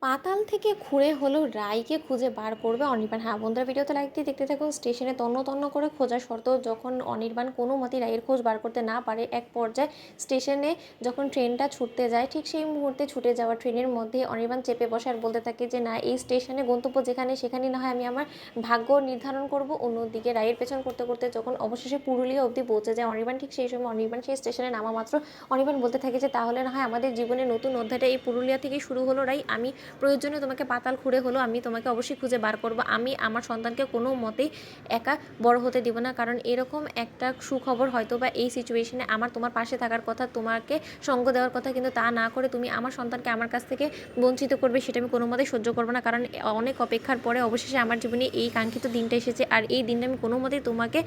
পাতাল থেকে ঘুরে হলেও রাইকে খুঁজে বার করবে অনির্বাণ। হ্যাঁ বন্ধুরা, ভিডিওতে লাইক দিয়ে দেখতে থাকুন। স্টেশনে তন্ন তন্ন করে খোঁজা সত্ত্বেও যখন অনির্বাণ কোনো মতেই রাইয়ের খোঁজ বার করতে না পারে, এক পর্যায়ে স্টেশনে যখন ট্রেনটা ছুটতে যায়, ঠিক সেই মুহূর্তে ছুটে যাওয়া ট্রেনের মধ্যে অনির্বাণ চেপে বসে আর বলতে থাকে যে না, এই স্টেশনে গন্তব্য যেখানে সেখানেই না হয় আমি আমার ভাগ্য নির্ধারণ করব। অন্যদিকে রাইয়ের পেছন করতে করতে যখন অবশেষে পুরুলিয়া অবধি পৌঁছে যায় অনির্বাণ, ঠিক সেই সময় অনির্বাণ সেই স্টেশনে নামা মাত্র অনির্বাণ বলতে থাকে যে তাহলে না হয় আমাদের জীবনের নতুন অধ্যায়টা এই পুরুলিয়া থেকেই শুরু হলো রাই। আমি প্রয়োজনে তোমাকে পাতাল খুঁড়ে হলো আমি তোমাকে অবশ্যই খুঁজে বার করব। আমি আমার সন্তানকে কোনো মতেই একা বড় হতে দিব না, কারণ এরকম একটা সুখবর হয়তো বা এই সিচুয়েশনে আমার তোমার পাশে থাকার কথা, তোমাকে সঙ্গ দেওয়ার কথা, কিন্তু তা না করে তুমি আমার সন্তানকে আমার কাছ থেকে বঞ্চিত করবে, সেটা আমি কোনো মতেই সহ্য করবো না। কারণ অনেক অপেক্ষার পরে অবশেষে আমার জীবনে এই কাঙ্ক্ষিত দিনটা এসেছে, আর এই দিনটা আমি কোনো মতেই তোমাকে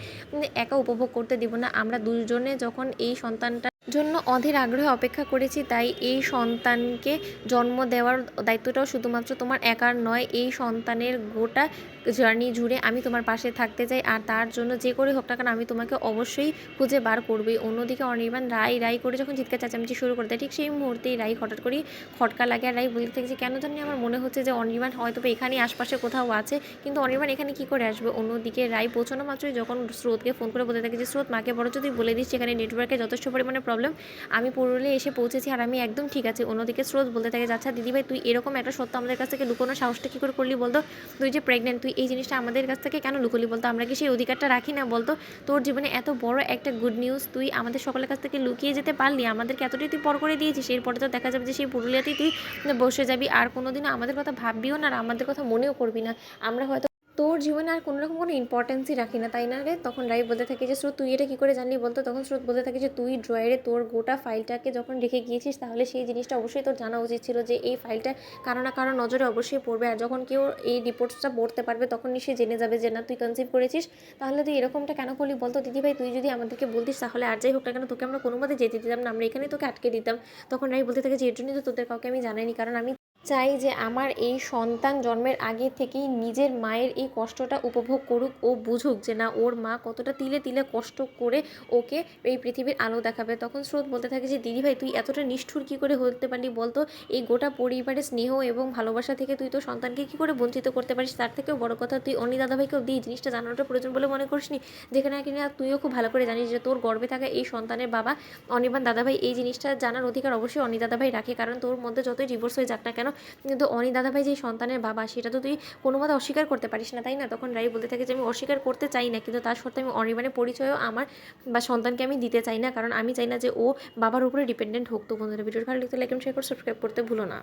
একা উপভোগ করতে দিব না। আমরা দুজনে যখন এই সন্তানটা জন্য অধীর আগ্রহে অপেক্ষা করেছি, তাই এই সন্তানকে জন্ম দেওয়ার দায়িত্বটাও শুধুমাত্র তোমার একার নয়। এই সন্তানের গোটা জার্নি জুড়ে আমি তোমার পাশে থাকতে চাই, আর তার জন্য যে করে হোক না কেন আমি তোমাকে অবশ্যই খুঁজে বার করবই। অন্যদিকে অনির্বাণ রাই রাই করে যখন চিৎকার চেঁচামেচি শুরু করে দেয়, ঠিক সেই মুহূর্তেই রাই হঠাৎ করেই খটকা লাগে, আর রাই বলতে থাকে যে কেন জানি আমার মনে হচ্ছে যে অনির্বাণ হয়তো এখানেই আশপাশে কোথাও আছে, কিন্তু অনির্বাণ এখানে কী করে আসবে। অন্যদিকে রাই পৌঁছানো মাত্রই যখন স্রোতকে ফোন করে বলতে থাকে যে স্রোত, মাকে বড় যদি বলে দিস সেখানে নেটওয়ার্কে যথেষ্ট পরিমাণে প্রবলেম, আমি পুরুলিয়া এসে পৌঁছেছি আর আমি একদম ঠিক আছি। অন্যদিকে স্রোত বলতে থাকে আচ্ছা দিদিভাই, তুই এরকম একটা সত্য আমাদের কাছ থেকে লুকোনোর সাহসটা কী করে করলি বলতো? তুই যে প্রেগনেন্ট, তুই এই জিনিসটা আমাদের কাছ থেকে কেন লুকোলি বলতো? আমরা কি সেই অধিকারটা রাখি না বলতো? তোর জীবনে এত বড় একটা গুড নিউজ তুই আমাদের সকলের কাছ থেকে লুকিয়ে যেতে পারলি, আমাদেরকে এতটাই তুই পর করে দিয়েছিস, এরপরে তো দেখা যাবে যে সেই পুরুলিয়াতেই তুই বসে যাবি, আর কোনোদিনও আমাদের কথা ভাববিও না আর আমাদের কথা মনেও করবি না। আমরা হয়তো তোর জীবনে আর কোনো রকম কোনো ইম্পর্টেন্সই রাখি না, তাই না রে? তখন রাই বলতে থাকে যে স্রোত, তুই এটা কী করে জানলি বলতো? তখন স্রোত বলতে থাকে যে তুই ড্রয়ারে তোর গোটা ফাইলটাকে যখন রেখে গিয়েছিস, তাহলে সেই জিনিসটা অবশ্যই তোর জানা উচিত ছিল যে এই ফাইলটা কারো না কারো নজরে অবশ্যই পড়বে, আর যখন কেউ এই রিপোর্টসটা পড়তে পারবে তখন নিশ্চয়ই জেনে যাবে যে না, তুই কনসিভ করেছিস। তাহলে তুই এরকমটা কেন করলি বলতো? দিদিভাই তুই যদি আমাদেরকে বলতিস তাহলে আর যাই হোক না কেন তোকে আমরা কোনো মতে যেতে দিতাম না, আমরা এখানেই তোকে আটকে দিতাম। তখন রাই বলতে থাকে যে এর জন্যই তো তোদের কাউকে আমি জানাইনি, কারণ আমি চাই যে আমার এই সন্তান জন্মের আগে থেকেই নিজের মায়ের এই কষ্টটা উপভোগ করুক, ও বুঝুক যে না, ওর মা কতটা তিলে তিলে কষ্ট করে ওকে এই পৃথিবীর আলো দেখাবে। তখন স্রোত বলতে থাকে যে দিদিভাই তুই এতটা নিষ্ঠুর কী করে হতে পারলি বলতো? এই গোটা পরিবারের স্নেহ এবং ভালোবাসা থেকে তুই তো সন্তানকে কী করে বঞ্চিত করতে পারিস? তার থেকেও বড় কথা, তুই অনি দাদাভাইকেও দিয়ে এই জিনিসটা জানানোটা প্রয়োজন বলে মনে করিসনি? যেখানে কিনা তুইও খুব ভালো করে জানিস যে তোর গর্বে থাকা এই সন্তানের বাবা অনির্বাণ দাদাভাই, এই জিনিসটা জানার অধিকার অবশ্যই অনি দাদাভাই রাখে, কারণ তোর মধ্যে যতই ডিভোর্স হয়ে যাক না কেন, কিন্তু অনি দাদাভাই যে সন্তানের বাবা সেটা তো তুই কোনো মতে অস্বীকার করতে পারিস না, তাই না? তখন রাই বলতে থাকে যে আমি অস্বীকার করতে চাই না, কিন্তু তার সত্ত্বেও আমি অনির্বাণের পরিচয়ও আমার বা সন্তানকে আমি দিতে চাই না, কারণ আমি চাই না যে ও বাবার উপরে ডিপেন্ডেন্ট হোক। তো বন্ধুরা, ভিডিওর ভালো লাগলে লাইক এবং শেয়ার করে সাবস্ক্রাইব করতে ভুলো না।